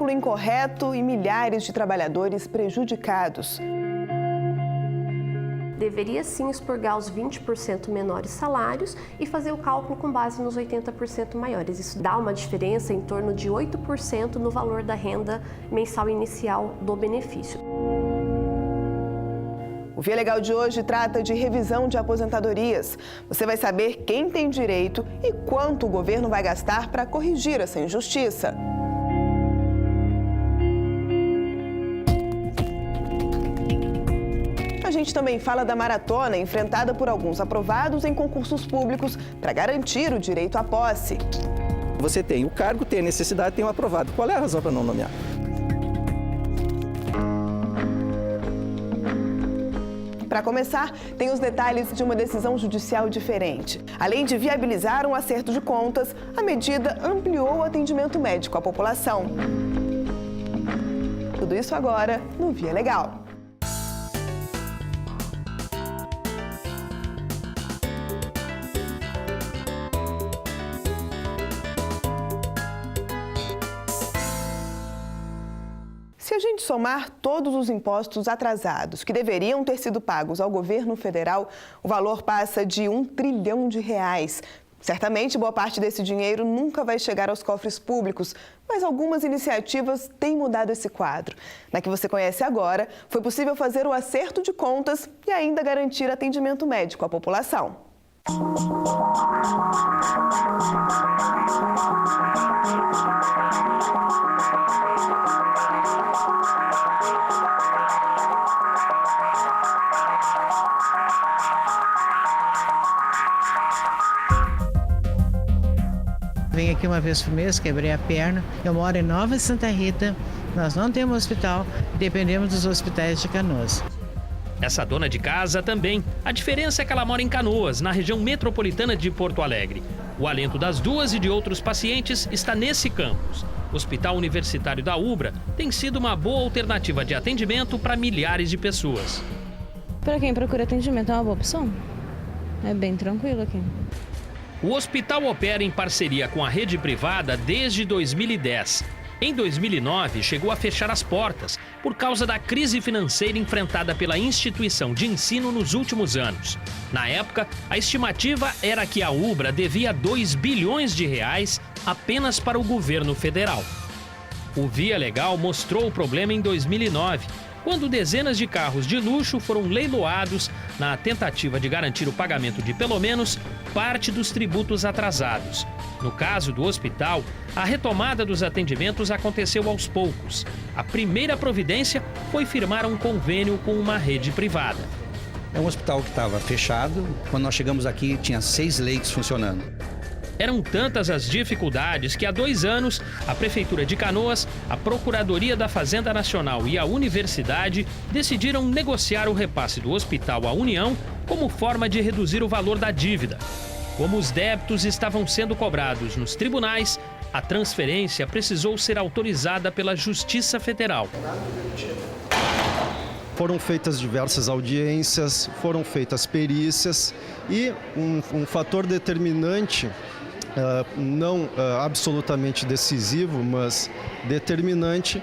cálculo incorreto e milhares de trabalhadores prejudicados. Deveria sim expurgar os 20% menores salários e fazer o cálculo com base nos 80% maiores. Isso dá uma diferença em torno de 8% no valor da renda mensal inicial do benefício. O Via Legal de hoje trata de revisão de aposentadorias. Você vai saber quem tem direito e quanto o governo vai gastar para corrigir essa injustiça. A gente também fala da maratona enfrentada por alguns aprovados em concursos públicos para garantir o direito à posse. Você tem o cargo, tem a necessidade, tem o aprovado. Qual é a razão para não nomear? Para começar, tem os detalhes de uma decisão judicial diferente. Além de viabilizar um acerto de contas, a medida ampliou o atendimento médico à população. Tudo isso agora no Via Legal. Se a gente somar todos os impostos atrasados que deveriam ter sido pagos ao governo federal, o valor passa de R$1 trilhão. Certamente, boa parte desse dinheiro nunca vai chegar aos cofres públicos, mas algumas iniciativas têm mudado esse quadro. Na que você conhece agora, foi possível fazer o acerto de contas e ainda garantir atendimento médico à população. Venho aqui uma vez por mês, quebrei a perna. Eu moro em Nova Santa Rita, nós não temos hospital, dependemos dos hospitais de Canoas. Essa dona de casa também. A diferença é que ela mora em Canoas, na região metropolitana de Porto Alegre. O alento das duas e de outros pacientes está nesse campus. O Hospital Universitário da Ubra tem sido uma boa alternativa de atendimento para milhares de pessoas. Para quem procura atendimento é uma boa opção. É bem tranquilo aqui. O hospital opera em parceria com a rede privada desde 2010. Em 2009, chegou a fechar as portas por causa da crise financeira enfrentada pela instituição de ensino nos últimos anos. Na época, a estimativa era que a Ubra devia R$2 bilhões apenas para o governo federal. O Via Legal mostrou o problema em 2009, quando dezenas de carros de luxo foram leiloados na tentativa de garantir o pagamento de pelo menos parte dos tributos atrasados. No caso do hospital, a retomada dos atendimentos aconteceu aos poucos. A primeira providência foi firmar um convênio com uma rede privada. É um hospital que estava fechado. Quando nós chegamos aqui, tinha 6 leitos funcionando. Eram tantas as dificuldades que há 2 anos, a Prefeitura de Canoas, a Procuradoria da Fazenda Nacional e a Universidade decidiram negociar o repasse do hospital à União como forma de reduzir o valor da dívida. Como os débitos estavam sendo cobrados nos tribunais, a transferência precisou ser autorizada pela Justiça Federal. Foram feitas diversas audiências, foram feitas perícias e um fator determinante, não absolutamente decisivo, mas determinante,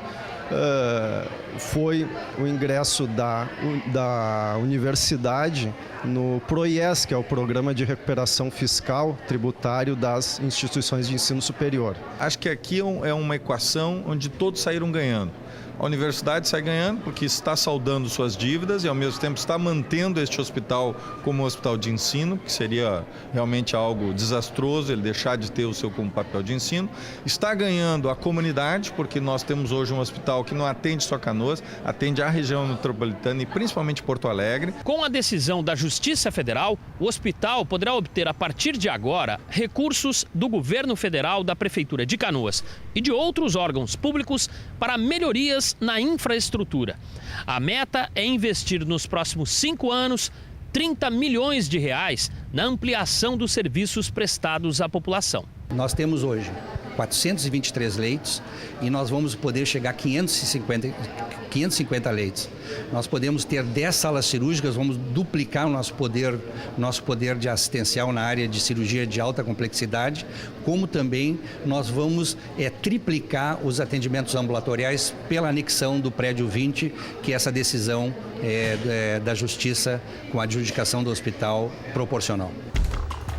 foi o ingresso da universidade no PROIES, que é o Programa de Recuperação Fiscal Tributário das Instituições de Ensino Superior. Acho que aqui é uma equação onde todos saíram ganhando. A universidade sai ganhando porque está saldando suas dívidas e, ao mesmo tempo, está mantendo este hospital como um hospital de ensino, que seria realmente algo desastroso ele deixar de ter o seu como papel de ensino. Está ganhando a comunidade, porque nós temos hoje um hospital que não atende só Canoas, atende a região metropolitana e principalmente Porto Alegre. Com a decisão da Justiça Federal, o hospital poderá obter, a partir de agora, recursos do governo federal, da Prefeitura de Canoas e de outros órgãos públicos para melhorias na infraestrutura. A meta é investir nos próximos 5 anos R$30 milhões na ampliação dos serviços prestados à população. Nós temos hoje 423 leitos e nós vamos poder chegar a 550 leitos. Nós podemos ter 10 salas cirúrgicas, vamos duplicar o nosso poder de assistencial na área de cirurgia de alta complexidade, como também nós vamos triplicar os atendimentos ambulatoriais pela anexão do prédio 20, que essa decisão da Justiça com a adjudicação do hospital proporcional.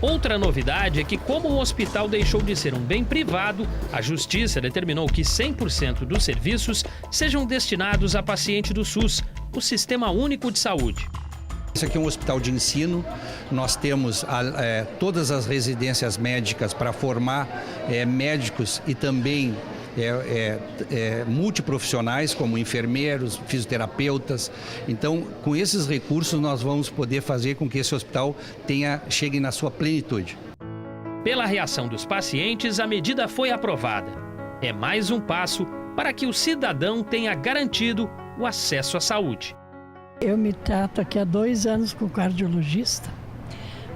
Outra novidade é que, como o hospital deixou de ser um bem privado, a Justiça determinou que 100% dos serviços sejam destinados a paciente do SUS, o Sistema Único de Saúde. Isso aqui é um hospital de ensino, nós temos todas as residências médicas para formar médicos e também multiprofissionais, como enfermeiros, fisioterapeutas. Então, com esses recursos, nós vamos poder fazer com que esse hospital chegue na sua plenitude. Pela reação dos pacientes, a medida foi aprovada. É mais um passo para que o cidadão tenha garantido o acesso à saúde. Eu me trato aqui há 2 anos com o cardiologista,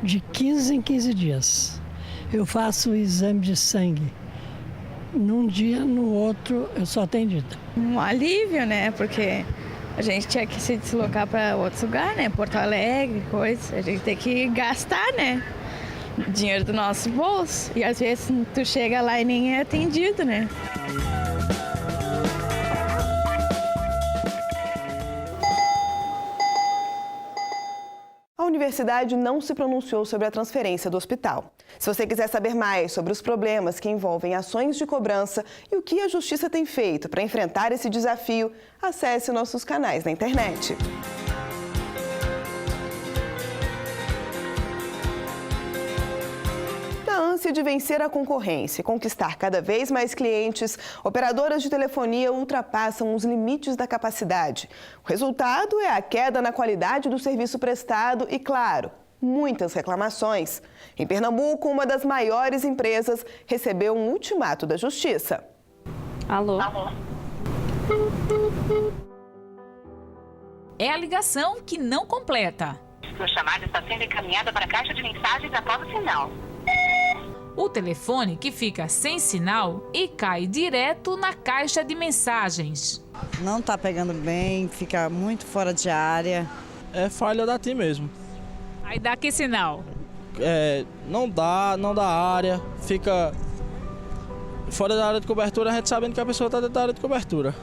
de 15 em 15 dias. Eu faço o exame de sangue. Num dia, no outro, eu sou atendida. Um alívio, né? Porque a gente tinha que se deslocar para outro lugar, né? Porto Alegre, coisa. A gente tem que gastar, né? Dinheiro do nosso bolso. E às vezes tu chega lá e nem é atendido, né? A universidade não se pronunciou sobre a transferência do hospital. Se você quiser saber mais sobre os problemas que envolvem ações de cobrança e o que a Justiça tem feito para enfrentar esse desafio, acesse nossos canais na internet. Na ânsia de vencer a concorrência e conquistar cada vez mais clientes, operadoras de telefonia ultrapassam os limites da capacidade. O resultado é a queda na qualidade do serviço prestado e, claro, muitas reclamações. Em Pernambuco, uma das maiores empresas recebeu um ultimato da Justiça. Alô? É a ligação que não completa. Sua chamada está sendo encaminhada para a caixa de mensagens após o sinal. O telefone que fica sem sinal e cai direto na caixa de mensagens. Não está pegando bem, fica muito fora de área. É falha da TIM mesmo. Aí dá que sinal? Não dá área, fica fora da área de cobertura, a gente sabendo que a pessoa está dentro da área de cobertura.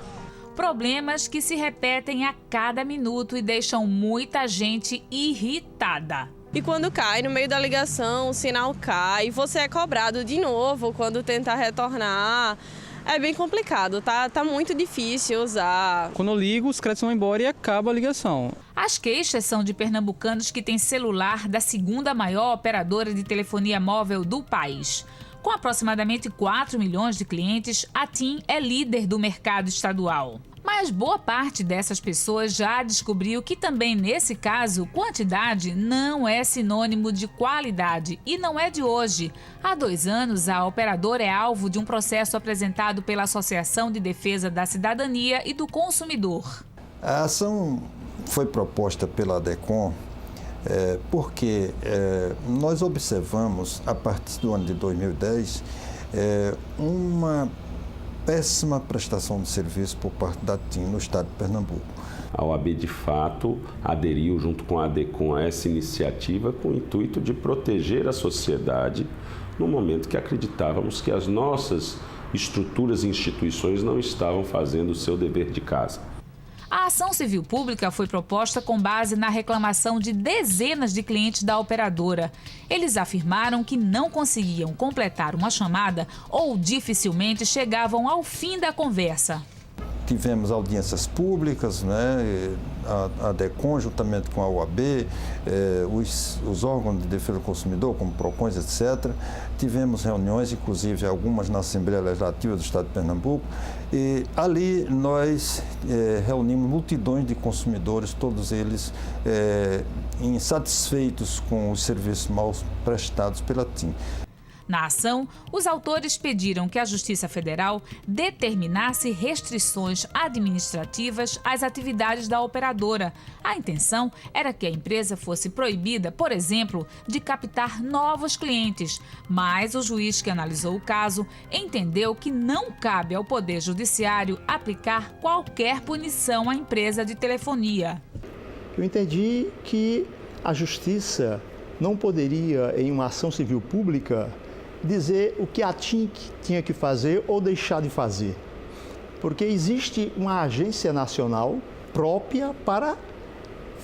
Problemas que se repetem a cada minuto e deixam muita gente irritada. E quando cai no meio da ligação, o sinal cai, você é cobrado de novo quando tentar retornar. É bem complicado, tá muito difícil usar. Quando eu ligo, os créditos vão embora e acaba a ligação. As queixas são de pernambucanos que têm celular da segunda maior operadora de telefonia móvel do país. Com aproximadamente 4 milhões de clientes, a TIM é líder do mercado estadual. Mas boa parte dessas pessoas já descobriu que também nesse caso, quantidade não é sinônimo de qualidade e não é de hoje. Há 2 anos, a operadora é alvo de um processo apresentado pela Associação de Defesa da Cidadania e do Consumidor. A ação foi proposta pela ADECOM porque nós observamos, a partir do ano de 2010, uma péssima prestação de serviço por parte da TIM no estado de Pernambuco. A OAB, de fato, aderiu junto com a ADECOM a essa iniciativa com o intuito de proteger a sociedade no momento que acreditávamos que as nossas estruturas e instituições não estavam fazendo o seu dever de casa. A ação civil pública foi proposta com base na reclamação de dezenas de clientes da operadora. Eles afirmaram que não conseguiam completar uma chamada ou dificilmente chegavam ao fim da conversa. Tivemos audiências públicas, a ADECOM, juntamente com a OAB, os órgãos de defesa do consumidor, como PROCONs, etc. Tivemos reuniões, inclusive algumas na Assembleia Legislativa do Estado de Pernambuco, e ali nós reunimos multidões de consumidores, todos eles insatisfeitos com os serviços mal prestados pela TIM. Na ação, os autores pediram que a Justiça Federal determinasse restrições administrativas às atividades da operadora. A intenção era que a empresa fosse proibida, por exemplo, de captar novos clientes, mas o juiz que analisou o caso entendeu que não cabe ao Poder Judiciário aplicar qualquer punição à empresa de telefonia. Eu entendi que a Justiça não poderia, em uma ação civil pública, dizer o que a TIM tinha que fazer ou deixar de fazer. Porque existe uma agência nacional própria para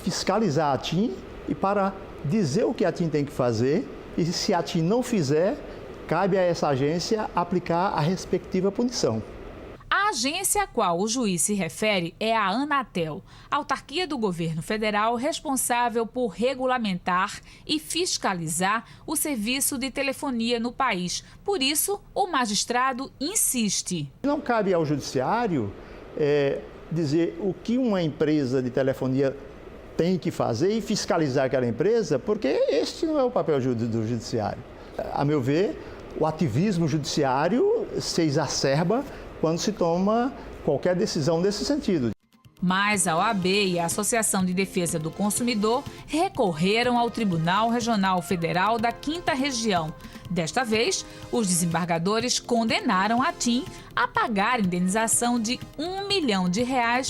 fiscalizar a TIM e para dizer o que a TIM tem que fazer, e se a TIM não fizer, cabe a essa agência aplicar a respectiva punição. A agência a qual o juiz se refere é a Anatel, autarquia do governo federal responsável por regulamentar e fiscalizar o serviço de telefonia no país. Por isso, o magistrado insiste. Não cabe ao judiciário dizer o que uma empresa de telefonia tem que fazer e fiscalizar aquela empresa, porque este não é o papel do judiciário. A meu ver, o ativismo judiciário se exacerba quando se toma qualquer decisão nesse sentido. Mas a OAB e a Associação de Defesa do Consumidor recorreram ao Tribunal Regional Federal da 5ª Região. Desta vez, os desembargadores condenaram a TIM a pagar indenização de R$1 milhão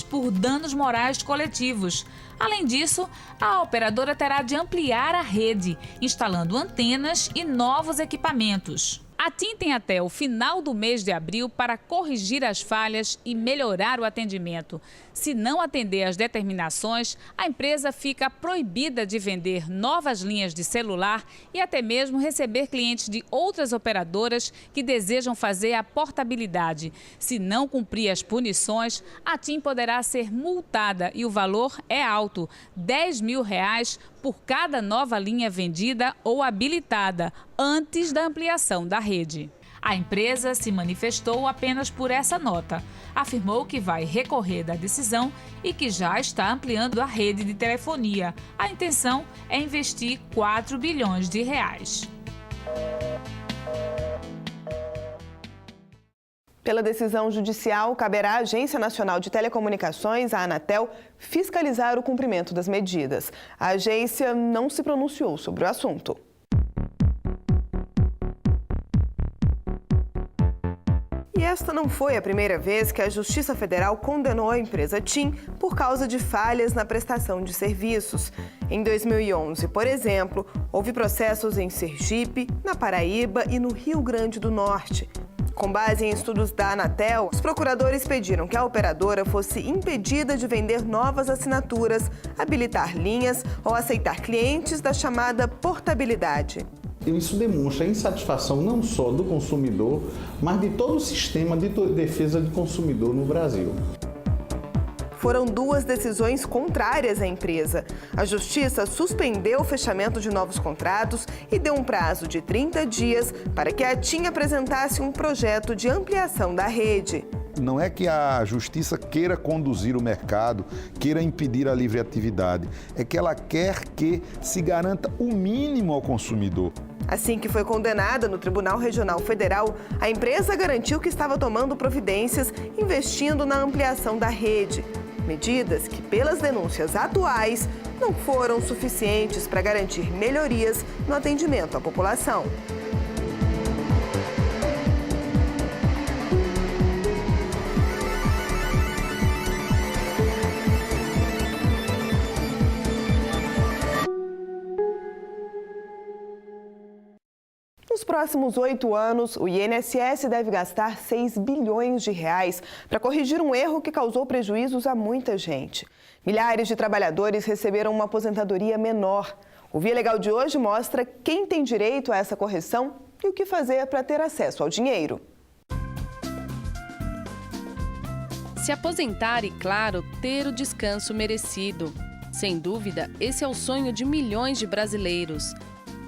por danos morais coletivos. Além disso, a operadora terá de ampliar a rede, instalando antenas e novos equipamentos. A TIM tem até o final do mês de abril para corrigir as falhas e melhorar o atendimento. Se não atender às determinações, a empresa fica proibida de vender novas linhas de celular e até mesmo receber clientes de outras operadoras que desejam fazer a portabilidade. Se não cumprir as punições, a TIM poderá ser multada e o valor é alto, R$10 mil por cada nova linha vendida ou habilitada antes da ampliação da rede. A empresa se manifestou apenas por essa nota. Afirmou que vai recorrer da decisão e que já está ampliando a rede de telefonia. A intenção é investir R$4 bilhões. Pela decisão judicial, caberá à Agência Nacional de Telecomunicações, a Anatel, fiscalizar o cumprimento das medidas. A agência não se pronunciou sobre o assunto. E esta não foi a primeira vez que a Justiça Federal condenou a empresa TIM por causa de falhas na prestação de serviços. Em 2011, por exemplo, houve processos em Sergipe, na Paraíba e no Rio Grande do Norte. Com base em estudos da Anatel, os procuradores pediram que a operadora fosse impedida de vender novas assinaturas, habilitar linhas ou aceitar clientes da chamada portabilidade. Isso demonstra a insatisfação não só do consumidor, mas de todo o sistema de defesa do consumidor no Brasil. Foram duas decisões contrárias à empresa. A Justiça suspendeu o fechamento de novos contratos e deu um prazo de 30 dias para que a TIM apresentasse um projeto de ampliação da rede. Não é que a Justiça queira conduzir o mercado, queira impedir a livre atividade. É que ela quer que se garanta o mínimo ao consumidor. Assim que foi condenada no Tribunal Regional Federal, a empresa garantiu que estava tomando providências, investindo na ampliação da rede. Medidas que, pelas denúncias atuais, não foram suficientes para garantir melhorias no atendimento à população. Nos próximos 8 anos, o INSS deve gastar R$6 bilhões para corrigir um erro que causou prejuízos a muita gente. Milhares de trabalhadores receberam uma aposentadoria menor. O Via Legal de hoje mostra quem tem direito a essa correção e o que fazer para ter acesso ao dinheiro. Se aposentar e, claro, ter o descanso merecido. Sem dúvida, esse é o sonho de milhões de brasileiros.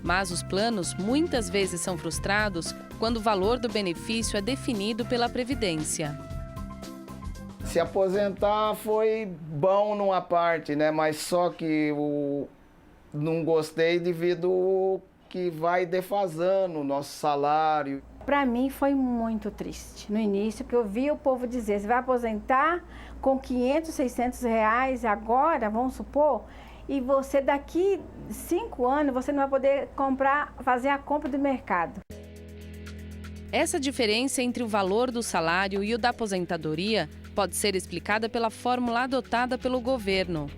Mas os planos muitas vezes são frustrados quando o valor do benefício é definido pela Previdência. Se aposentar foi bom numa parte, né? Mas só que não gostei devido que vai defasando o nosso salário. Para mim foi muito triste no início, porque eu via o povo dizer, você vai aposentar com 500, 600 reais agora, vamos supor, e você daqui 5 anos você não vai poder fazer a compra do mercado. Essa diferença entre o valor do salário e o da aposentadoria pode ser explicada pela fórmula adotada pelo governo.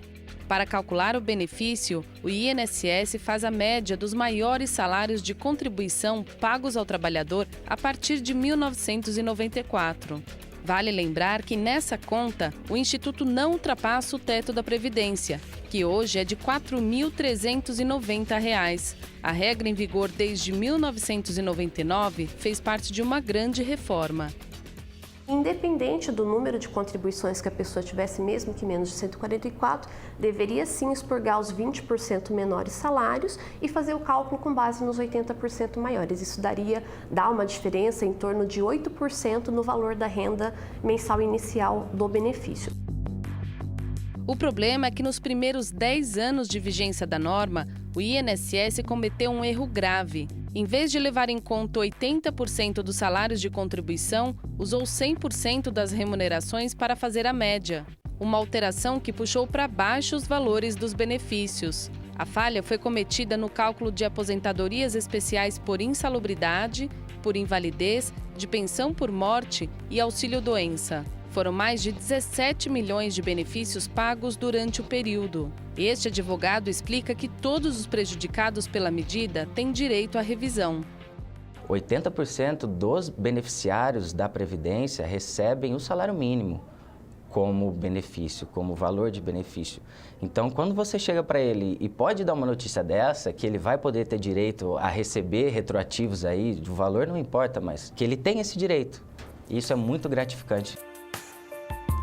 Para calcular o benefício, o INSS faz a média dos maiores salários de contribuição pagos ao trabalhador a partir de 1994. Vale lembrar que nessa conta, o Instituto não ultrapassa o teto da Previdência, que hoje é de R$ 4.390. A regra em vigor desde 1999 fez parte de uma grande reforma. Independente do número de contribuições que a pessoa tivesse, mesmo que menos de 144, deveria sim expurgar os 20% menores salários e fazer o cálculo com base nos 80% maiores. Isso dá uma diferença em torno de 8% no valor da renda mensal inicial do benefício. O problema é que nos primeiros 10 anos de vigência da norma, o INSS cometeu um erro grave. Em vez de levar em conta 80% dos salários de contribuição, usou 100% das remunerações para fazer a média. Uma alteração que puxou para baixo os valores dos benefícios. A falha foi cometida no cálculo de aposentadorias especiais por insalubridade, por invalidez, de pensão por morte e auxílio-doença. Foram mais de 17 milhões de benefícios pagos durante o período. Este advogado explica que todos os prejudicados pela medida têm direito à revisão. 80% dos beneficiários da Previdência recebem o salário mínimo como benefício, como valor de benefício. Então, quando você chega para ele e pode dar uma notícia dessa, que ele vai poder ter direito a receber retroativos aí, o valor não importa, mas que ele tem esse direito. Isso é muito gratificante.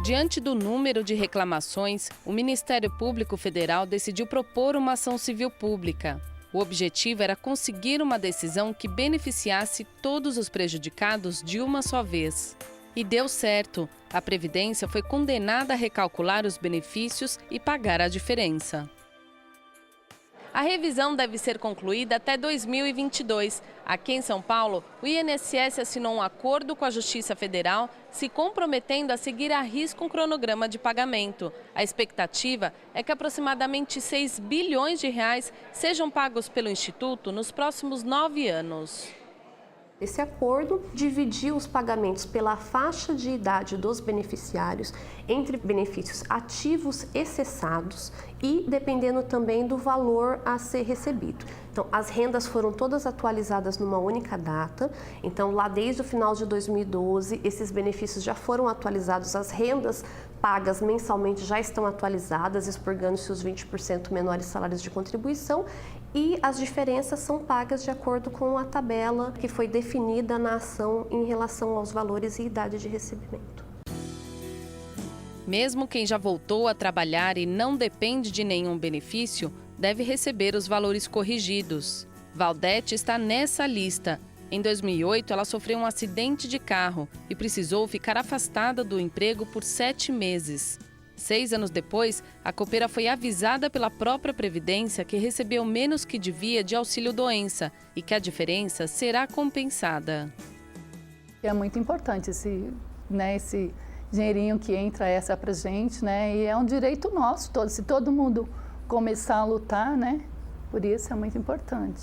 Diante do número de reclamações, o Ministério Público Federal decidiu propor uma ação civil pública. O objetivo era conseguir uma decisão que beneficiasse todos os prejudicados de uma só vez. E deu certo. A Previdência foi condenada a recalcular os benefícios e pagar a diferença. A revisão deve ser concluída até 2022. Aqui em São Paulo, o INSS assinou um acordo com a Justiça Federal, se comprometendo a seguir à risca um cronograma de pagamento. A expectativa é que aproximadamente 6 bilhões de reais sejam pagos pelo Instituto nos próximos 9 anos. Esse acordo dividiu os pagamentos pela faixa de idade dos beneficiários entre benefícios ativos e cessados e dependendo também do valor a ser recebido. Então, as rendas foram todas atualizadas numa única data. Então, lá desde o final de 2012, esses benefícios já foram atualizados, as rendas pagas mensalmente já estão atualizadas, expurgando-se os 20% menores salários de contribuição. E as diferenças são pagas de acordo com a tabela que foi definida na ação em relação aos valores e idade de recebimento. Mesmo quem já voltou a trabalhar e não depende de nenhum benefício, deve receber os valores corrigidos. Valdete está nessa lista. Em 2008, ela sofreu um acidente de carro e precisou ficar afastada do emprego por 7 meses. 6 anos depois, a copeira foi avisada pela própria Previdência que recebeu menos que devia de auxílio-doença e que a diferença será compensada. É muito importante esse dinheirinho que entra essa pra gente, né? E é um direito nosso, se todo mundo começar a lutar, né? Por isso é muito importante.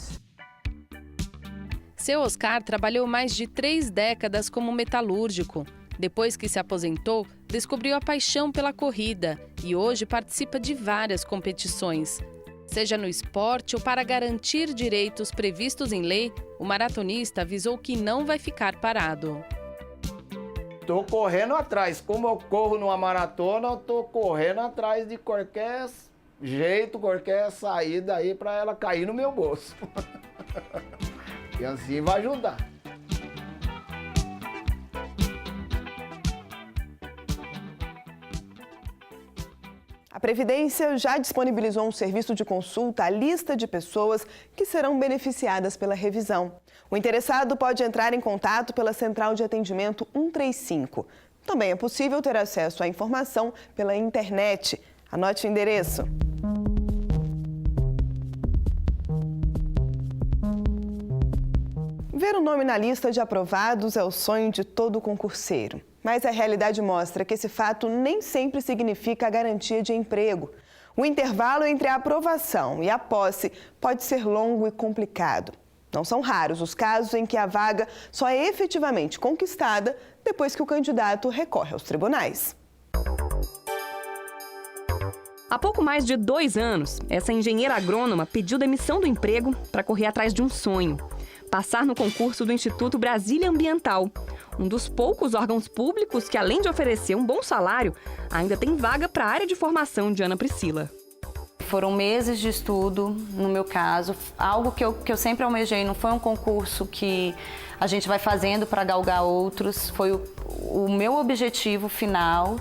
Seu Oscar trabalhou mais de 3 décadas como metalúrgico. Depois que se aposentou, descobriu a paixão pela corrida e hoje participa de várias competições. Seja no esporte ou para garantir direitos previstos em lei, o maratonista avisou que não vai ficar parado. Estou correndo atrás. Como eu corro numa maratona, eu estou correndo atrás de qualquer jeito, qualquer saída aí para ela cair no meu bolso. E assim vai ajudar. A Previdência já disponibilizou um serviço de consulta à lista de pessoas que serão beneficiadas pela revisão. O interessado pode entrar em contato pela Central de Atendimento 135. Também é possível ter acesso à informação pela internet. Anote o endereço: Ver o nome na lista de aprovados é o sonho de todo concurseiro. Mas a realidade mostra que esse fato nem sempre significa a garantia de emprego. O intervalo entre a aprovação e a posse pode ser longo e complicado. Não são raros os casos em que a vaga só é efetivamente conquistada depois que o candidato recorre aos tribunais. Há pouco mais de 2 anos, essa engenheira agrônoma pediu demissão do emprego para correr atrás de um sonho: passar no concurso do Instituto Brasília Ambiental, um dos poucos órgãos públicos que, além de oferecer um bom salário, ainda tem vaga para a área de formação de Ana Priscila. Foram meses de estudo, no meu caso, algo que eu sempre almejei, não foi um concurso que a gente vai fazendo para galgar outros, foi o meu objetivo final.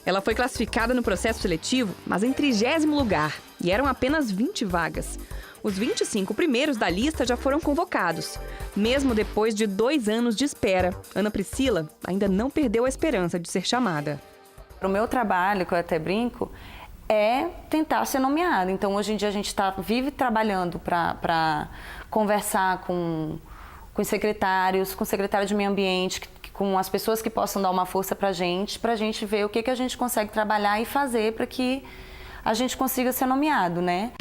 Ela foi classificada no processo seletivo, mas em 30º lugar, e eram apenas 20 vagas. Os 25 primeiros da lista já foram convocados. Mesmo depois de 2 anos de espera, Ana Priscila ainda não perdeu a esperança de ser chamada. O meu trabalho, que eu até brinco, é tentar ser nomeada. Então, hoje em dia, a gente vive trabalhando para conversar com os secretários, com o secretário de Meio Ambiente, com as pessoas que possam dar uma força para a gente ver o que a gente consegue trabalhar e fazer para que a gente consiga ser nomeado, né?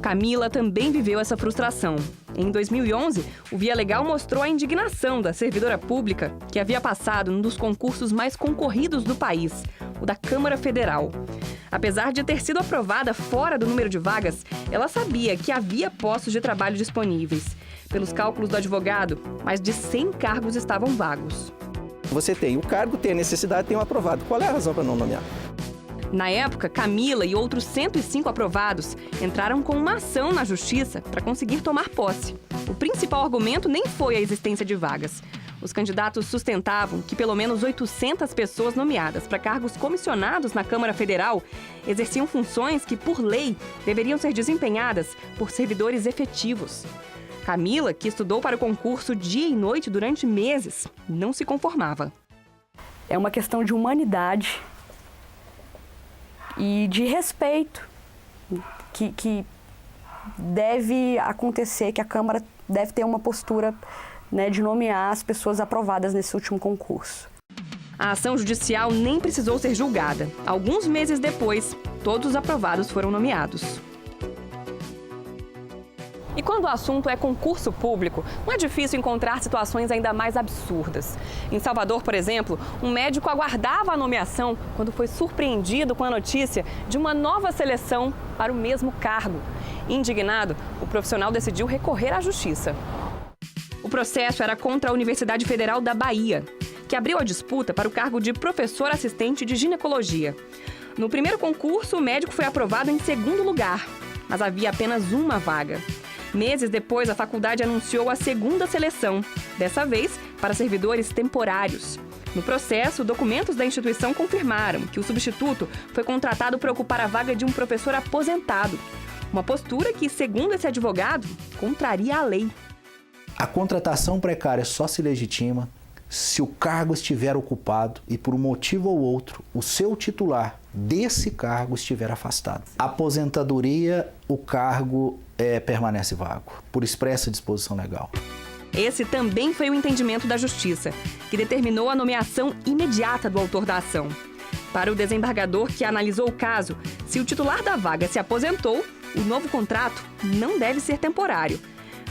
Camila também viveu essa frustração. Em 2011, o Via Legal mostrou a indignação da servidora pública que havia passado num dos concursos mais concorridos do país, o da Câmara Federal. Apesar de ter sido aprovada fora do número de vagas, ela sabia que havia postos de trabalho disponíveis. Pelos cálculos do advogado, mais de 100 cargos estavam vagos. Você tem o cargo, tem a necessidade, tem o aprovado. Qual é a razão para não nomear? Na época, Camila e outros 105 aprovados entraram com uma ação na Justiça para conseguir tomar posse. O principal argumento nem foi a existência de vagas. Os candidatos sustentavam que pelo menos 800 pessoas nomeadas para cargos comissionados na Câmara Federal exerciam funções que, por lei, deveriam ser desempenhadas por servidores efetivos. Camila, que estudou para o concurso dia e noite durante meses, não se conformava. É uma questão de humanidade e de respeito que deve acontecer, que a Câmara deve ter uma postura, né, de nomear as pessoas aprovadas nesse último concurso. A ação judicial nem precisou ser julgada. Alguns meses depois, todos os aprovados foram nomeados. E quando o assunto é concurso público, não é difícil encontrar situações ainda mais absurdas. Em Salvador, por exemplo, um médico aguardava a nomeação quando foi surpreendido com a notícia de uma nova seleção para o mesmo cargo. Indignado, o profissional decidiu recorrer à justiça. O processo era contra a Universidade Federal da Bahia, que abriu a disputa para o cargo de professor assistente de ginecologia. No primeiro concurso, o médico foi aprovado em 2º lugar, mas havia apenas uma vaga. Meses depois, a faculdade anunciou a 2ª seleção, dessa vez para servidores temporários. No processo, documentos da instituição confirmaram que o substituto foi contratado para ocupar a vaga de um professor aposentado. Uma postura que, segundo esse advogado, contraria a lei. A contratação precária só se legitima se o cargo estiver ocupado e, por um motivo ou outro, o seu titular desse cargo estiver afastado. A aposentadoria, o cargo permanece vago, por expressa disposição legal. Esse também foi o entendimento da Justiça, que determinou a nomeação imediata do autor da ação. Para o desembargador que analisou o caso, se o titular da vaga se aposentou, o novo contrato não deve ser temporário.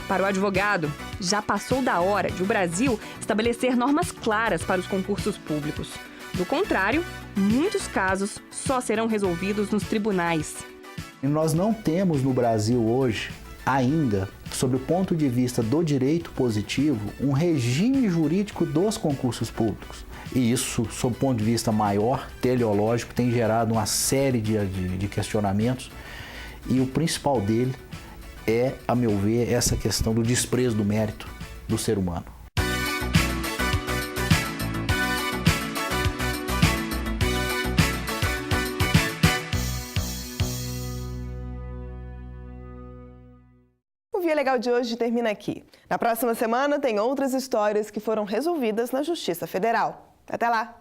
Para o advogado, já passou da hora de o Brasil estabelecer normas claras para os concursos públicos. Do contrário, muitos casos só serão resolvidos nos tribunais. E nós não temos no Brasil hoje, ainda, sob o ponto de vista do direito positivo, um regime jurídico dos concursos públicos. E isso, sob o ponto de vista maior, teleológico, tem gerado uma série de questionamentos. E o principal dele é, a meu ver, essa questão do desprezo do mérito do ser humano. O Via Legal de hoje termina aqui. Na próxima semana tem outras histórias que foram resolvidas na Justiça Federal. Até lá!